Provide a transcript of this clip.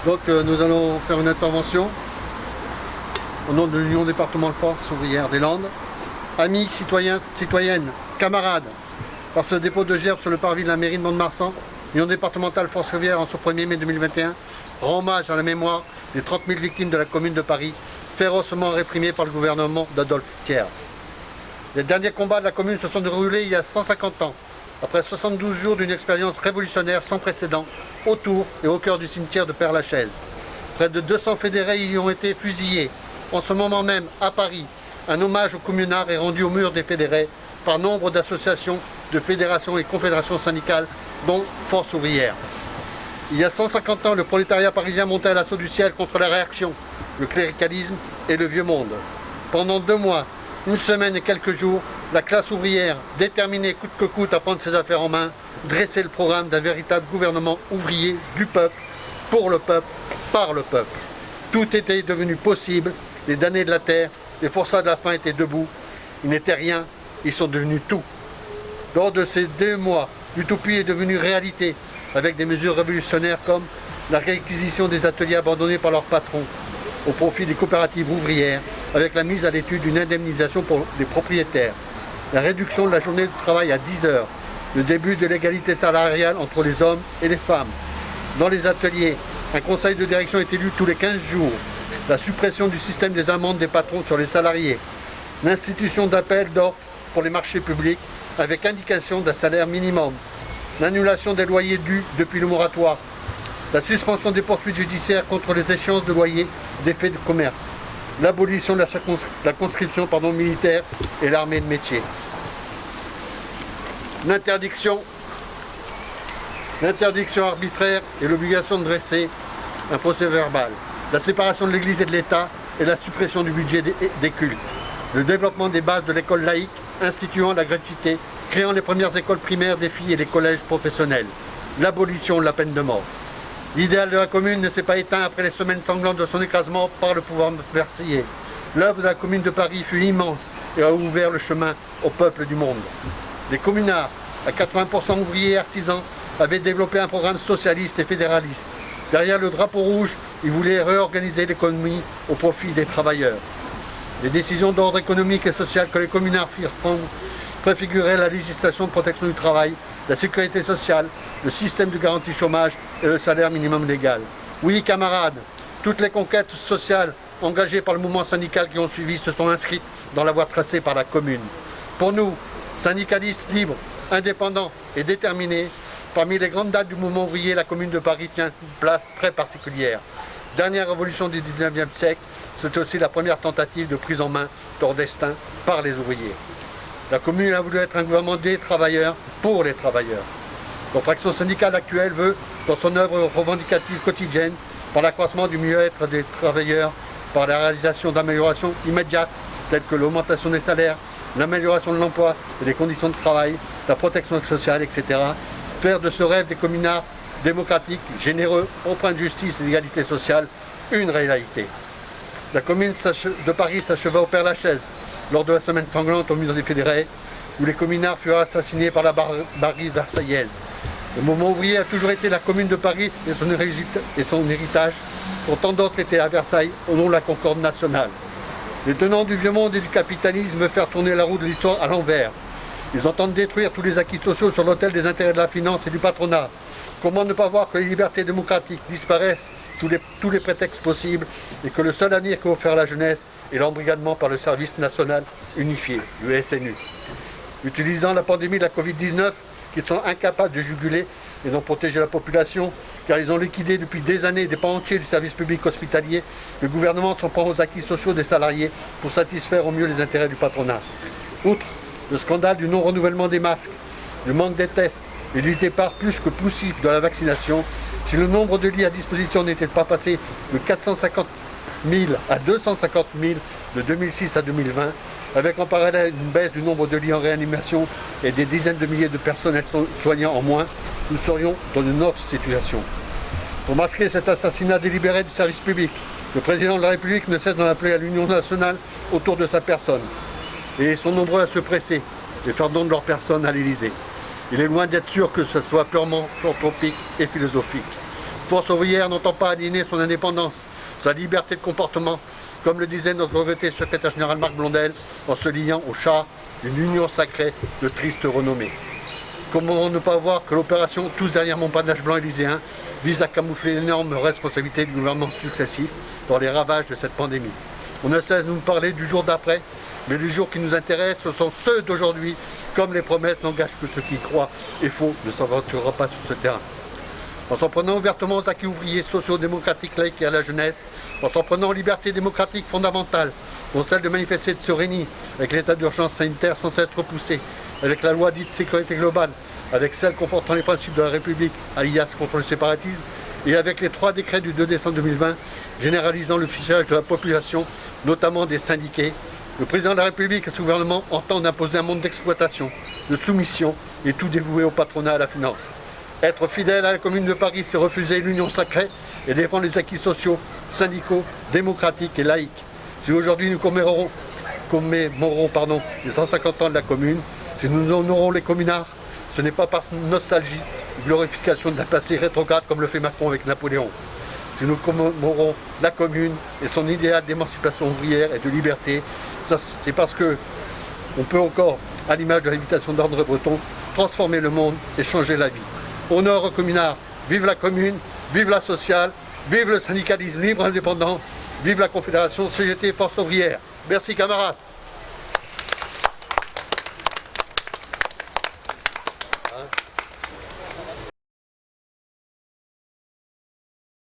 Donc nous allons faire une intervention au nom de l'Union départementale Force ouvrière des Landes. Amis, citoyens, citoyennes, camarades, par ce dépôt de gerbes sur le parvis de la mairie de Mont-de-Marsan, l'Union départementale Force ouvrière en ce 1er mai 2021 rend hommage à la mémoire des 30 000 victimes de la commune de Paris, férocement réprimées par le gouvernement d'Adolphe Thiers. Les derniers combats de la commune se sont déroulés il y a 150 ans, après 72 jours d'une expérience révolutionnaire sans précédent, autour et au cœur du cimetière de Père-Lachaise. Près de 200 fédérés y ont été fusillés. En ce moment même, à Paris, un hommage aux communards est rendu au mur des fédérés par nombre d'associations, de fédérations et confédérations syndicales, dont Force ouvrière. Il y a 150 ans, le prolétariat parisien montait à l'assaut du ciel contre la réaction, le cléricalisme et le vieux monde. Pendant 2 mois, 1 semaine et quelques jours, la classe ouvrière, déterminée coûte que coûte à prendre ses affaires en main, dressait le programme d'un véritable gouvernement ouvrier du peuple, pour le peuple, par le peuple. Tout était devenu possible, les damnés de la terre, les forçats de la faim étaient debout, ils n'étaient rien, ils sont devenus tout. Lors de ces 2 mois, l'utopie est devenue réalité, avec des mesures révolutionnaires comme la réquisition des ateliers abandonnés par leurs patrons, au profit des coopératives ouvrières, avec la mise à l'étude d'une indemnisation pour les propriétaires, la réduction de la journée de travail à 10 heures, le début de l'égalité salariale entre les hommes et les femmes. Dans les ateliers, un conseil de direction est élu tous les 15 jours, la suppression du système des amendes des patrons sur les salariés, l'institution d'appel d'offres pour les marchés publics avec indication d'un salaire minimum, l'annulation des loyers dus depuis le moratoire, la suspension des poursuites judiciaires contre les échéances de loyers des faits de commerce, l'abolition de la conscription militaire et l'armée de métier. L'interdiction arbitraire et l'obligation de dresser un procès verbal, la séparation de l'Église et de l'État et la suppression du budget des cultes, le développement des bases de l'école laïque instituant la gratuité, créant les premières écoles primaires des filles et les collèges professionnels, l'abolition de la peine de mort. L'idéal de la commune ne s'est pas éteint après les semaines sanglantes de son écrasement par le pouvoir versaillais. L'œuvre de la commune de Paris fut immense et a ouvert le chemin au peuple du monde. Les communards, à 80% ouvriers et artisans, avaient développé un programme socialiste et fédéraliste. Derrière le drapeau rouge, ils voulaient réorganiser l'économie au profit des travailleurs. Les décisions d'ordre économique et social que les communards firent prendre préfiguraient la législation de protection du travail, la sécurité sociale, le système de garantie chômage et le salaire minimum légal. Oui, camarades, toutes les conquêtes sociales engagées par le mouvement syndical qui ont suivi se sont inscrites dans la voie tracée par la commune. Pour nous, syndicalistes libres, indépendants et déterminés, parmi les grandes dates du mouvement ouvrier, la commune de Paris tient une place très particulière. Dernière révolution du 19e siècle, c'était aussi la première tentative de prise en main de leur destin par les ouvriers. La commune a voulu être un gouvernement des travailleurs, pour les travailleurs. Notre action syndicale actuelle veut, dans son œuvre revendicative quotidienne, par l'accroissement du mieux-être des travailleurs, par la réalisation d'améliorations immédiates, telles que l'augmentation des salaires, l'amélioration de l'emploi et des conditions de travail, la protection sociale, etc., faire de ce rêve des communards démocratiques, généreux, empreints de justice et d'égalité sociale, une réalité. La commune de Paris s'acheva au Père-Lachaise, lors de la semaine sanglante au mur des fédérés, où les communards furent assassinés par la barbarie versaillaise. Le mouvement ouvrier a toujours été la commune de Paris et son héritage, quand tant d'autres étaient à Versailles au nom de la concorde nationale. Les tenants du vieux monde et du capitalisme veulent faire tourner la roue de l'histoire à l'envers. Ils entendent détruire tous les acquis sociaux sur l'autel des intérêts de la finance et du patronat. Comment ne pas voir que les libertés démocratiques disparaissent sous tous les prétextes possibles et que le seul avenir qu'a offert la jeunesse est l'embrigadement par le service national unifié, le SNU. Utilisant la pandémie de la Covid-19, qu'ils sont incapables de juguler et d'en protéger la population, car ils ont liquidé depuis des années des pans entiers du service public hospitalier, le gouvernement s'en prend aux acquis sociaux des salariés pour satisfaire au mieux les intérêts du patronat. Outre le scandale du non-renouvellement des masques, le manque des tests et du départ plus que poussif de la vaccination, si le nombre de lits à disposition n'était pas passé de 450 000 à 250 000 de 2006 à 2020, avec en parallèle une baisse du nombre de lits en réanimation et des dizaines de milliers de personnels soignants en moins, nous serions dans une autre situation. Pour masquer cet assassinat délibéré du service public, le président de la République ne cesse d'en appeler à l'union nationale autour de sa personne. Et ils sont nombreux à se presser et faire don de leur personne à l'Élysée. Il est loin d'être sûr que ce soit purement philanthropique et philosophique. Force ouvrière n'entend pas aliéner son indépendance, sa liberté de comportement, comme le disait notre regretté secrétaire général Marc Blondel, en se liant au char d'une union sacrée de triste renommée. Comment ne pas voir que l'opération Tous derrière mon panache blanc élyséen vise à camoufler l'énorme responsabilité du gouvernement successif dans les ravages de cette pandémie. On ne cesse de nous parler du jour d'après, mais les jours qui nous intéressent, ce sont ceux d'aujourd'hui, comme les promesses n'engagent que ceux qui y croient et faux ne s'aventurera pas sur ce terrain. En s'en prenant ouvertement aux acquis ouvriers, sociaux, démocratiques, laïcs et à la jeunesse, en s'en prenant aux libertés démocratiques fondamentales, dont celle de manifester de Sorénie, avec l'état d'urgence sanitaire sans cesse repoussé, avec la loi dite sécurité globale, avec celle confortant les principes de la République, alias contre le séparatisme, et avec les 3 décrets du 2 décembre 2020, généralisant le fichage de la population, notamment des syndiqués, le président de la République et son gouvernement entendent imposer un monde d'exploitation, de soumission et tout dévoué au patronat et à la finance. Être fidèle à la Commune de Paris, c'est refuser l'union sacrée et défendre les acquis sociaux, syndicaux, démocratiques et laïques. Si aujourd'hui nous commémorons les 150 ans de la Commune, si nous honorons les communards, ce n'est pas par nostalgie ou glorification de la passé rétrograde comme le fait Macron avec Napoléon. Si nous commémorons la Commune et son idéal d'émancipation ouvrière et de liberté, c'est parce qu'on peut encore, à l'image de l'invitation d'André Breton, transformer le monde et changer la vie. Honneur aux communards, vive la Commune, vive la sociale, vive le syndicalisme libre et indépendant, vive la Confédération CGT Force ouvrière. Merci camarades.